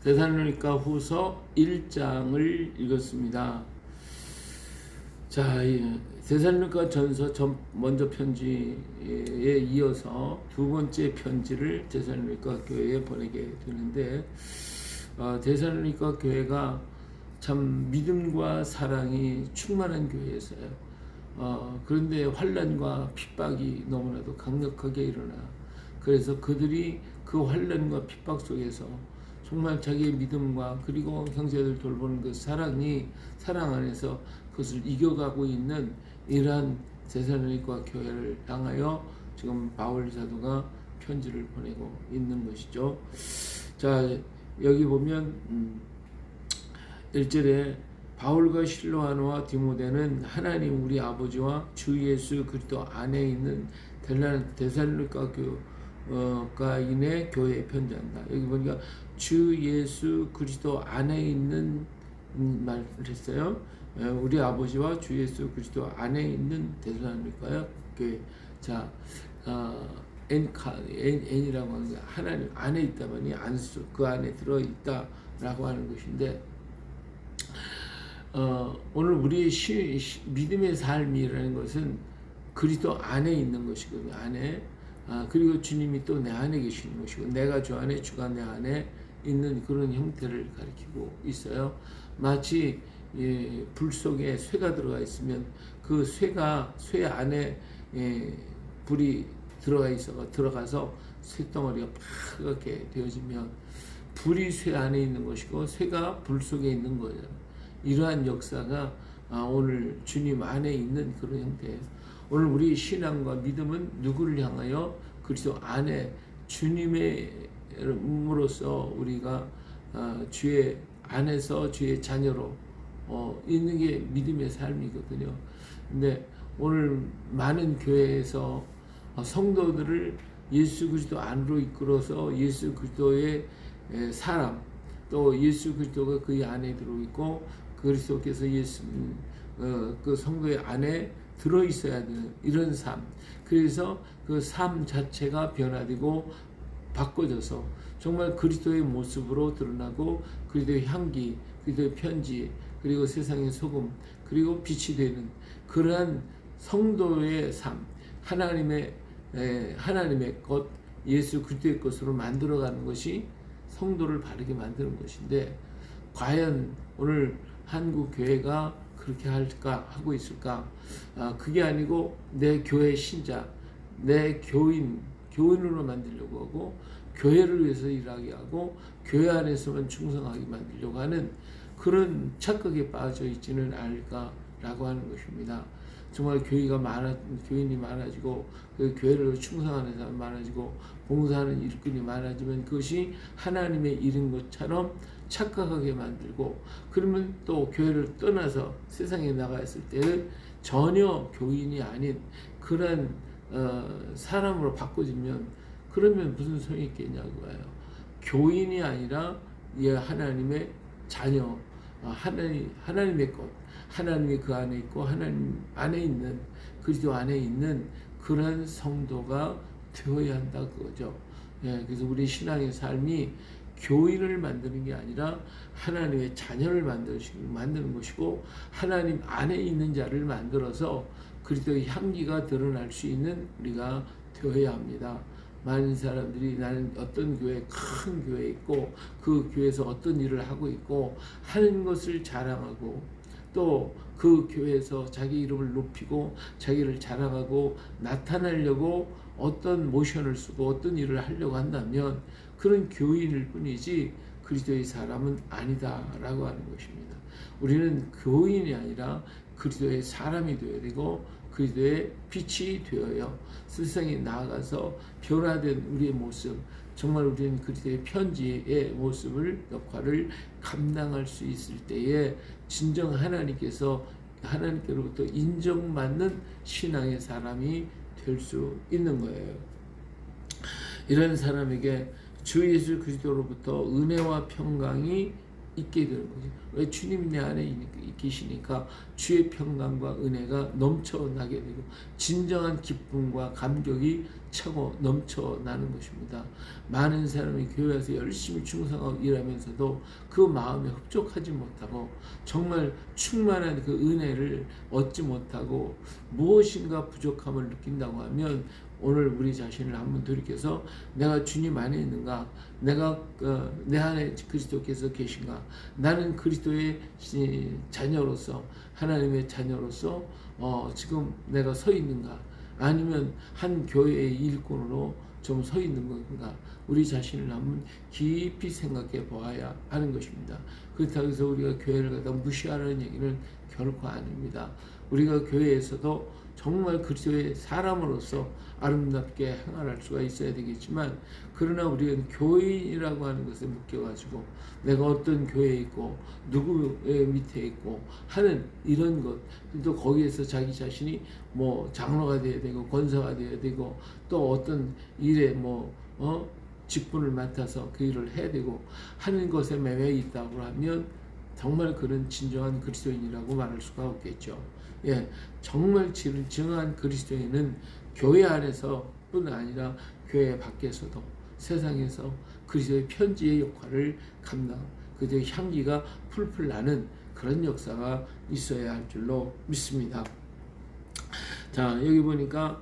데살로니가 후서 1장을 읽었습니다. 자, 데살로니가 전서 먼저 편지에 이어서 두 번째 편지를 데살로니가 교회에 보내게 되는데, 데살로니가 교회가 참 믿음과 사랑이 충만한 교회였어요. 그런데 환난과 핍박이 너무나도 강력하게 일어나, 그래서 그들이 그 환난과 핍박 속에서 정말 자기의 믿음과 그리고 형제들 돌보는 그 사랑 안에서 그것을 이겨가고 있는 이러한 데살로니가 교회를 향하여 지금 바울 사도가 편지를 보내고 있는 것이죠. 자, 여기 보면 1절에 바울과 실로아노와 디모데는 하나님 우리 아버지와 주 예수 그리스도 안에 있는 데살로니가 교인의 교회에 편지한다. 여기 보니까 주 예수 그리스도 안에 있는 말을 했어요. 우리 아버지와 주 예수 그리스도 안에 있는 데살로니가 교회. 자, N이라고 하는 게 하나님 안에 있다더니 안수 그 안에 들어 있다라고 하는 것인데, 오늘 우리의 믿음의 삶이라는 것은 그리스도 안에 있는 것이거든요. 안에. 그리고 주님이 또 내 안에 계시는 것이고, 내가 주 안에, 주가 내 안에 있는 그런 형태를 가리키고 있어요. 마치 불 속에 쇠가 들어가 있으면 그 쇠 안에 불이 들어가서 쇠덩어리가 파랗게 되어지면 불이 쇠 안에 있는 것이고 쇠가 불 속에 있는 거예요. 이러한 역사가 오늘 주님 안에 있는 그런 형태예요. 오늘 우리 신앙과 믿음은 누구를 향하여? 그리스도 안에 주님으로서 우리가 주의 안에서 주의 자녀로 있는 게 믿음의 삶이거든요. 근데 오늘 많은 교회에서 성도들을 예수 그리스도 안으로 이끌어서 예수 그리스도의 사람, 또 예수 그리스도가 그 안에 들어있고 그리스도께서 그 성도의 안에 들어 있어야 되는 이런 삶. 그래서 그 삶 자체가 변화되고 바꿔져서 정말 그리스도의 모습으로 드러나고 그리스도의 향기, 그리스도의 편지, 그리고 세상의 소금, 그리고 빛이 되는 그러한 성도의 삶, 하나님의 것, 예수 그리스도의 것으로 만들어가는 것이 성도를 바르게 만드는 것인데, 과연 오늘 한국 교회가 그렇게 할까 하고 있을까? 그게 아니고 내 교회 신자, 내 교인으로 만들려고 하고 교회를 위해서 일하게 하고 교회 안에서만 충성하게 만들려고 하는 그런 착각에 빠져 있지는 않을까라고 하는 것입니다. 정말 교인이 많아지고 그 교회를 충성하는 사람이 많아지고 봉사하는 일꾼이 많아지면 그것이 하나님의 일인 것처럼 착각하게 만들고, 그러면 또 교회를 떠나서 세상에 나갔을 때는 전혀 교인이 아닌 그런 사람으로 바꿔지면 그러면 무슨 소용이 있겠냐고요. 교인이 아니라 하나님의 자녀, 하나님의 것, 하나님이 그 안에 있고 하나님 안에 있는 그리스도 안에 있는 그런 성도가 되어야 한다 그거죠. 그래서 우리 신앙의 삶이 교인을 만드는 게 아니라 하나님의 자녀를 만드는 것이고, 하나님 안에 있는 자를 만들어서 그리스도의 향기가 드러날 수 있는 우리가 되어야 합니다. 많은 사람들이 나는 어떤 큰 교회에 있고 그 교회에서 어떤 일을 하고 있고 하는 것을 자랑하고, 또 그 교회에서 자기 이름을 높이고 자기를 자랑하고 나타내려고 어떤 모션을 쓰고 어떤 일을 하려고 한다면 그런 교인일 뿐이지 그리스도의 사람은 아니다라고 하는 것입니다. 우리는 교인이 아니라 그리스도의 사람이 되어야 되고 그리스도의 빛이 되어요. 세상에 나아가서 변화된 우리의 모습, 정말 우리는 그리스도의 편지의 역할을 감당할 수 있을 때에 진정 하나님께로부터 인정받는 신앙의 사람이 될 수 있는 거예요. 이런 사람에게 주 예수 그리스도로부터 은혜와 평강이 있게 되는 거죠. 왜? 주님이 내 안에 계시니까 주의 평강과 은혜가 넘쳐나게 되고 진정한 기쁨과 감격이 차고 넘쳐나는 것입니다. 많은 사람이 교회에서 열심히 충성하고 일하면서도 그 마음에 흡족하지 못하고 정말 충만한 그 은혜를 얻지 못하고 무엇인가 부족함을 느낀다고 하면 오늘 우리 자신을 한번 돌이켜서 내가 주님 안에 있는가? 내가 내 안에 그리스도께서 계신가? 나는 그리스도의 자녀로서 하나님의 자녀로서 지금 내가 서 있는가? 아니면 한 교회의 일꾼으로 좀 서 있는 건가? 우리 자신을 한번 깊이 생각해 보아야 하는 것입니다. 그렇다고 해서 우리가 교회를 갖다 무시하라는 얘기는 결코 아닙니다. 우리가 교회에서도 정말 그리스도의 사람으로서 아름답게 행할 수가 있어야 되겠지만, 그러나 우리는 교인이라고 하는 것에 묶여가지고 내가 어떤 교회에 있고 누구의 밑에 있고 하는 이런 것, 또 거기에서 자기 자신이 뭐 장로가 되어야 되고 권사가 되어야 되고 또 어떤 일에 직분을 맡아서 그 일을 해야 되고 하는 것에 매여 있다고 하면 정말 그런 진정한 그리스도인이라고 말할 수가 없겠죠. 예, 정말 진정한 그리스도인은 교회 안에서뿐 아니라 교회 밖에서도 세상에서 그리스도의 편지의 역할을 감당, 그의 향기가 풀풀 나는 그런 역사가 있어야 할 줄로 믿습니다. 자, 여기 보니까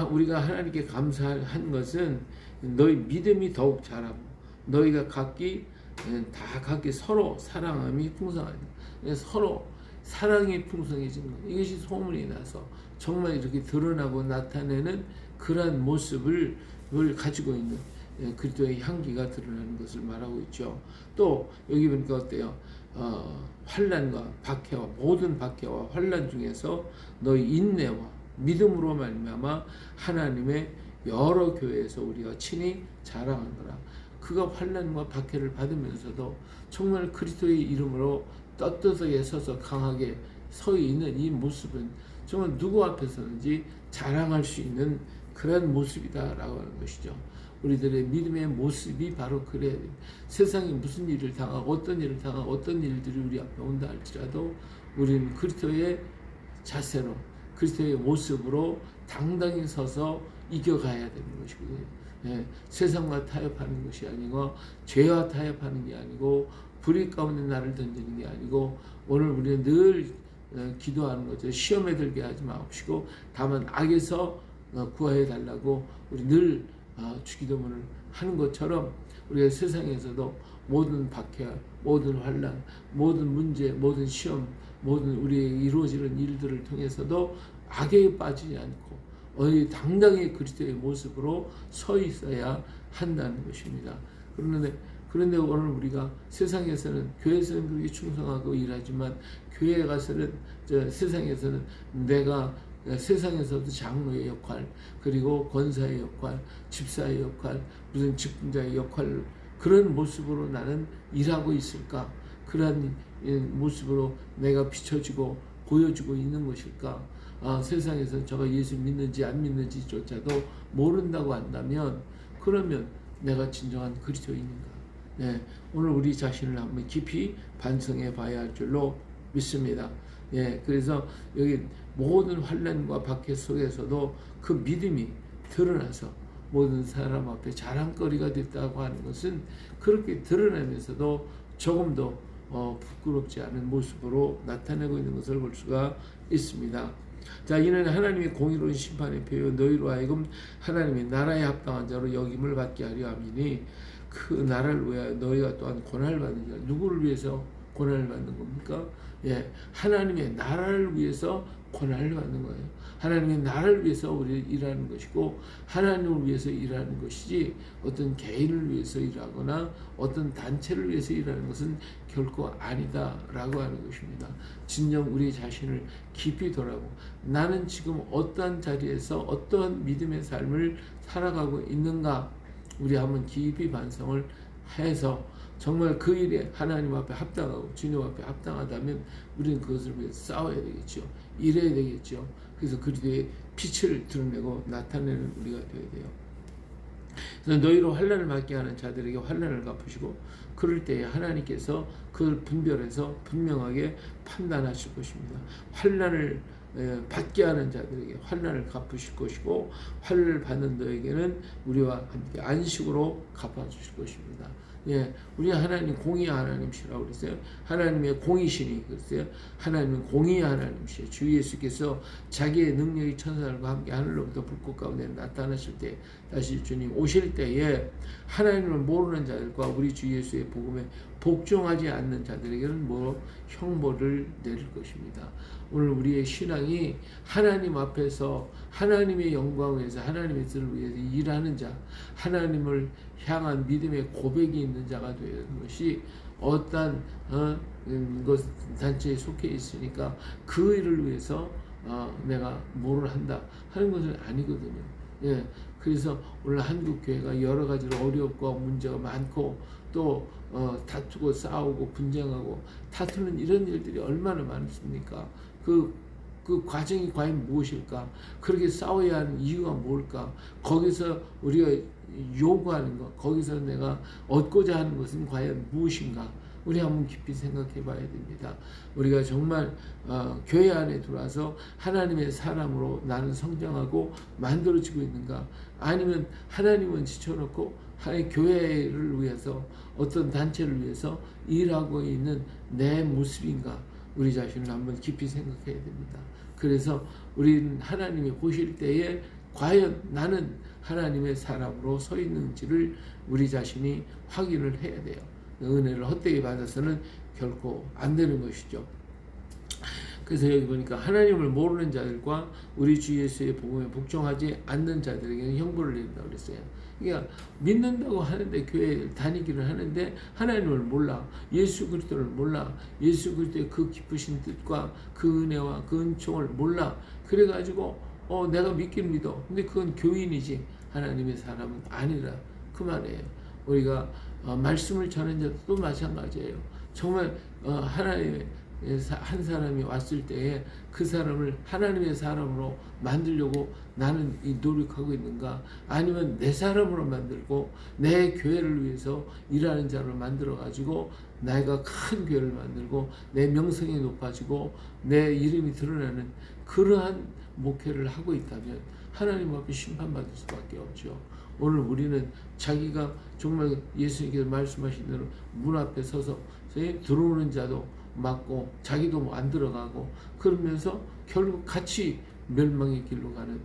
우리가 하나님께 감사한 것은 너희 믿음이 더욱 자라고 너희가 각기 서로 사랑함이 풍성하니, 서로 사랑이 풍성해지는 것, 이것이 소문이 나서 정말 이렇게 드러나고 나타내는 그러한 모습을 가지고 있는 그리스도의 향기가 드러나는 것을 말하고 있죠. 또 여기 보니까 어때요? 환난과 박해와 모든 박해와 환난 중에서 너희 인내와 믿음으로 말미암아 하나님의 여러 교회에서 우리가 친히 자랑하노라. 그가 환난과 박해를 받으면서도 정말 그리스도의 이름으로 떳떳하게 서서 강하게 서 있는 이 모습은 정말 누구 앞에서든지 자랑할 수 있는 그런 모습이다라고 하는 것이죠. 우리들의 믿음의 모습이 바로 그래야 돼요. 세상이 무슨 일을 당하고 어떤 일을 당하고 어떤 일들이 우리 앞에 온다 할지라도 우리는 그리스도의 자세로 그리스도의 모습으로 당당히 서서 이겨가야 되는 것이거든요. 예, 세상과 타협하는 것이 아니고 죄와 타협하는 게 아니고 불의 가운데 나를 던지는 게 아니고 오늘 우리는 늘 기도하는 거죠. 시험에 들게 하지 마옵시고 다만 악에서 구하여 달라고 우리 늘 주기도문을 하는 것처럼 우리가 세상에서도 모든 박해, 모든 환난, 모든 문제, 모든 시험, 모든 우리의 이루어지는 일들을 통해서도 악에 빠지지 않고 당당히 그리스도의 모습으로 서 있어야 한다는 것입니다. 그런데 오늘 우리가 세상에서는 교회에서는 그렇게 충성하고 일하지만 교회에 가서는 세상에서는 내가 세상에서도 장로의 역할, 그리고 권사의 역할, 집사의 역할, 무슨 직분자의 역할, 그런 모습으로 나는 일하고 있을까? 그러한 모습으로 내가 비춰지고 보여주고 있는 것일까? 세상에서 저가 예수 믿는지 안 믿는지조차도 모른다고 한다면 그러면 내가 진정한 그리스도인인가? 네, 오늘 우리 자신을 한번 깊이 반성해 봐야 할 줄로 믿습니다. 예, 그래서 여기 모든 환난과 박해 속에서도 그 믿음이 드러나서 모든 사람 앞에 자랑거리가 됐다고 하는 것은 그렇게 드러나면서도 조금도 부끄럽지 않은 모습으로 나타내고 있는 것을 볼 수가 있습니다. 자, 이는 하나님의 공의로운 심판의 표요 너희로 하여금 하나님의 나라에 합당한 자로 여김을 받게 하려 함이니 그 나라를 위하여 너희가 또한 고난을 받는 자. 누구를 위해서 고난을 받는 겁니까? 예, 하나님의 나라를 위해서 고난을 받는 거예요. 하나님의 나라를 위해서 우리 일하는 것이고 하나님을 위해서 일하는 것이지 어떤 개인을 위해서 일하거나 어떤 단체를 위해서 일하는 것은 결코 아니다라고 하는 것입니다. 진정 우리 자신을 깊이 돌아보고 나는 지금 어떠한 자리에서 어떠한 믿음의 삶을 살아가고 있는가 우리 한번 깊이 반성을 해서 정말 그 일에 하나님 앞에 합당하고 주님 앞에 합당하다면 우리는 그것을 위해 싸워야 되겠죠. 일해야 되겠죠. 그래서 그리스도의 빛을 드러내고 나타내는 우리가 되어야 돼요. 그래서 너희로 환난을 받게 하는 자들에게 환난을 갚으시고 그럴 때에 하나님께서 그걸 분별해서 분명하게 판단하실 것입니다. 환난을 받게 하는 자들에게 환난을 갚으실 것이고 환난을 받는 너에게는 우리와 함께 안식으로 갚아주실 것입니다. 예, 우리 하나님 공의 하나님이시라고 그랬어요. 하나님의 공의신이 그랬어요. 하나님은 공의 하나님이시죠. 주 예수께서 자기의 능력이 천사들과 함께 하늘로부터 불꽃 가운데 나타나실 때 다시 주님 오실 때에 하나님을 모르는 자들과 우리 주 예수의 복음에 복종하지 않는 자들에게는 형벌을 내릴 것입니다. 오늘 우리의 신앙이 하나님 앞에서 하나님의 영광을 위해서 하나님의 뜻을 위해서 일하는 자, 하나님을 향한 믿음의 고백이 있는 자가 되는 것이 어떤 단체에 속해 있으니까 그 일을 위해서 내가 뭐를 한다 하는 것은 아니거든요. 예, 그래서 오늘 한국 교회가 여러 가지로 어렵고 문제가 많고 또 다투고 싸우고 분쟁하고 다투는 이런 일들이 얼마나 많습니까? 그 과정이 과연 무엇일까? 그렇게 싸워야 하는 이유가 뭘까? 거기서 우리가 요구하는 것, 거기서 내가 얻고자 하는 것은 과연 무엇인가? 우리 한번 깊이 생각해 봐야 됩니다. 우리가 정말 교회 안에 들어와서 하나님의 사람으로 나는 성장하고 만들어지고 있는가? 아니면 하나님은 지쳐놓고 하나님 교회를 위해서 어떤 단체를 위해서 일하고 있는 내 모습인가? 우리 자신을 한번 깊이 생각해야 됩니다. 그래서 우리는 하나님이 보실 때에 과연 나는 하나님의 사람으로 서 있는지를 우리 자신이 확인을 해야 돼요. 은혜를 헛되게 받아서는 결코 안 되는 것이죠. 그래서 여기 보니까 하나님을 모르는 자들과 우리 주 예수의 복음에 복종하지 않는 자들에게는 형벌을 내린다고 그랬어요. 그러니까 믿는다고 하는데 교회 다니기를 하는데 하나님을 몰라, 예수 그리스도를 몰라, 예수 그리스도의 그 기쁘신 뜻과 그 은혜와 그 은총을 몰라. 그래가지고 내가 믿긴 믿어. 근데 그건 교인이지 하나님의 사람은 아니라 그 말이에요. 우리가 말씀을 전하는 자도 마찬가지예요. 정말 하나님의 한 사람이 왔을 때에 그 사람을 하나님의 사람으로 만들려고 나는 노력하고 있는가? 아니면 내 사람으로 만들고 내 교회를 위해서 일하는 자로 만들어 가지고 내가 큰 교회를 만들고 내 명성이 높아지고 내 이름이 드러나는 그러한 목회를 하고 있다면 하나님 앞에 심판받을 수밖에 없죠. 오늘 우리는 자기가 정말 예수님께서 말씀하신 대로 문 앞에 서서 들어오는 자도 막고 자기도 안 들어가고 그러면서 결국 같이 멸망의 길로 가는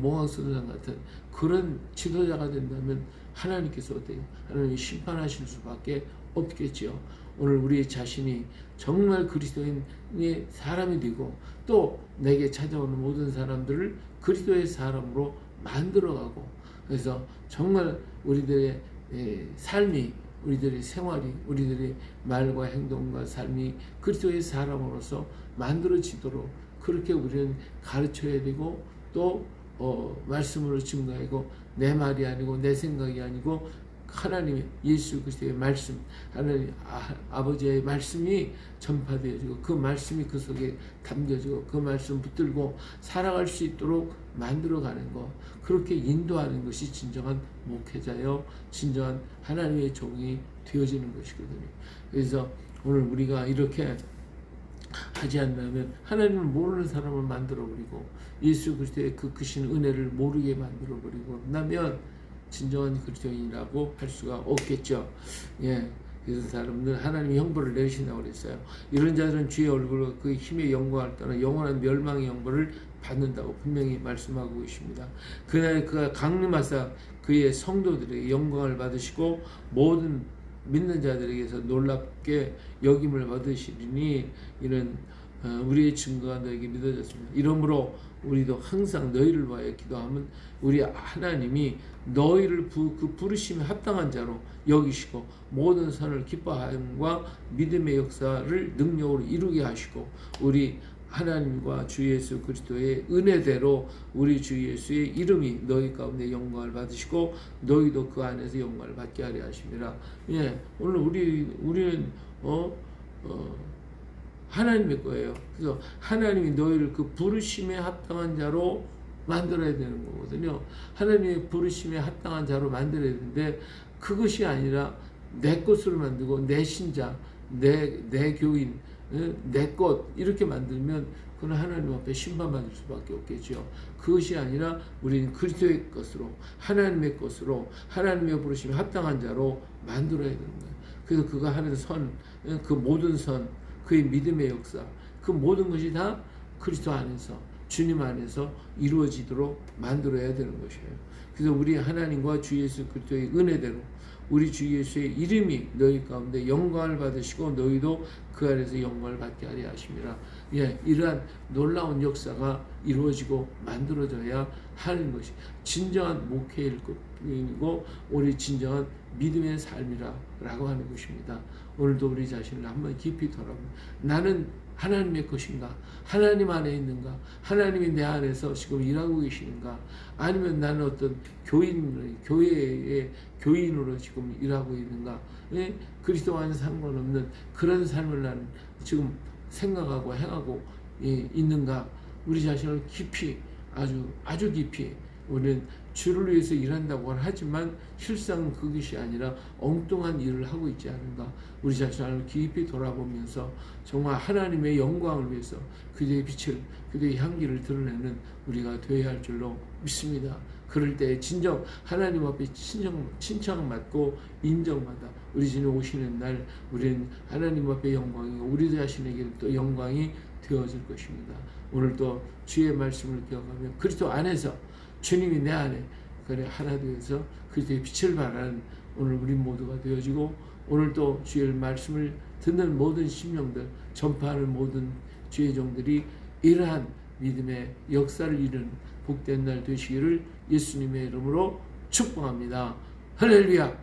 모항선상 같은 그런 지도자가 된다면 하나님께서 어때요? 하나님이 심판하실 수밖에 없겠지요. 오늘 우리 자신이 정말 그리스도인의 사람이 되고 또 내게 찾아오는 모든 사람들을 그리스도의 사람으로 만들어가고 그래서 정말 우리들의 삶이 우리들의 생활이 우리들의 말과 행동과 삶이 그리스도의 사람으로서 만들어지도록 그렇게 우리는 가르쳐야 되고 또 말씀으로 증거하고 내 말이 아니고 내 생각이 아니고 하나님의 예수 그리스도의 말씀 하나님 아버지의 말씀이 전파되어지고 그 말씀이 그 속에 담겨지고 그 말씀 붙들고 살아갈 수 있도록 만들어가는 것 그렇게 인도하는 것이 진정한 목회자요 진정한 하나님의 종이 되어지는 것이거든요. 그래서 오늘 우리가 이렇게 하지 않는다면 하나님을 모르는 사람을 만들어버리고 예수 그리스도의 그 크신 은혜를 모르게 만들어버리고 나면 진정한 그리스도인이라고 할 수가 없겠죠. 예, 그래서 사람들 하나님이 형벌을 내리신다고 그랬어요. 이런 자들은 주의 얼굴로 그 힘의 영광을 떠나 영원한 멸망의 형벌을 받는다고 분명히 말씀하고 계십니다. 그날 그가 강림하사 그의 성도들에게 영광을 받으시고 모든 믿는 자들에게서 놀랍게 여김을 받으시리니 이는 우리의 증거가 너에게 믿어졌습니다. 이러므로 우리도 항상 너희를 위하여 기도하면 우리 하나님이 너희를 그 부르심에 합당한 자로 여기시고 모든 선을 기뻐함과 믿음의 역사를 능력으로 이루게 하시고 우리 하나님과 주 예수 그리스도의 은혜대로 우리 주 예수의 이름이 너희 가운데 영광을 받으시고 너희도 그 안에서 영광을 받게 하려 하십니다. 예, 오늘 우리는 하나님의 거예요. 그래서 하나님이 너희를 그 부르심에 합당한 자로 만들어야 되는 거거든요. 하나님의 부르심에 합당한 자로 만들어야 되는데 그것이 아니라 내 것으로 만들고 내 신자, 내 교인, 내 것 이렇게 만들면 그건 하나님 앞에 심판받을 수밖에 없겠죠. 그것이 아니라 우리는 그리스도의 것으로 하나님의 것으로 하나님의 부르심에 합당한 자로 만들어야 되는 거예요. 그래서 그가 하는 선, 그 모든 선, 그의 믿음의 역사, 그 모든 것이 다 그리스도 안에서 주님 안에서 이루어지도록 만들어야 되는 것이에요. 그래서 우리 하나님과 주 예수 그리스도의 은혜대로 우리 주 예수의 이름이 너희 가운데 영광을 받으시고 너희도 그 안에서 영광을 받게 하려 하심이라. 예, 이러한 놀라운 역사가 이루어지고 만들어져야 하는 것이 진정한 목회일 것이고 우리 진정한 믿음의 삶이라고 하는 것입니다. 오늘도 우리 자신을 한번 깊이 돌아보면 나는 하나님의 것인가? 하나님 안에 있는가? 하나님이 내 안에서 지금 일하고 계시는가? 아니면 나는 어떤 교회의 교인으로 지금 일하고 있는가? 예? 그리스도와는 상관없는 그런 삶을 나는 지금 생각하고 행하고 있는가? 우리 자신을 깊이 아주 깊이 우리는 주를 위해서 일한다고 하지만 실상 그것이 아니라 엉뚱한 일을 하고 있지 않은가. 우리 자신을 깊이 돌아보면서 정말 하나님의 영광을 위해서 그들의 빛을 그들의 향기를 드러내는 우리가 되어야 할 줄로 믿습니다. 그럴 때 진정 하나님 앞에 칭찬받고 인정받아 우리 주님 오시는 날 우리는 하나님 앞에 영광이 우리 자신에게 또 영광이 되어질 것입니다. 오늘도 주의 말씀을 기억하며 그리스도 안에서 주님이 내 안에 그래 하나 되어서 그리스도의 빛을 발하는 오늘 우리 모두가 되어지고 오늘도 주의 말씀을 듣는 모든 심령들 전파하는 모든 주의 종들이 이러한 믿음의 역사를 이루는 복된 날 되시기를 예수님의 이름으로 축복합니다. 할렐루야.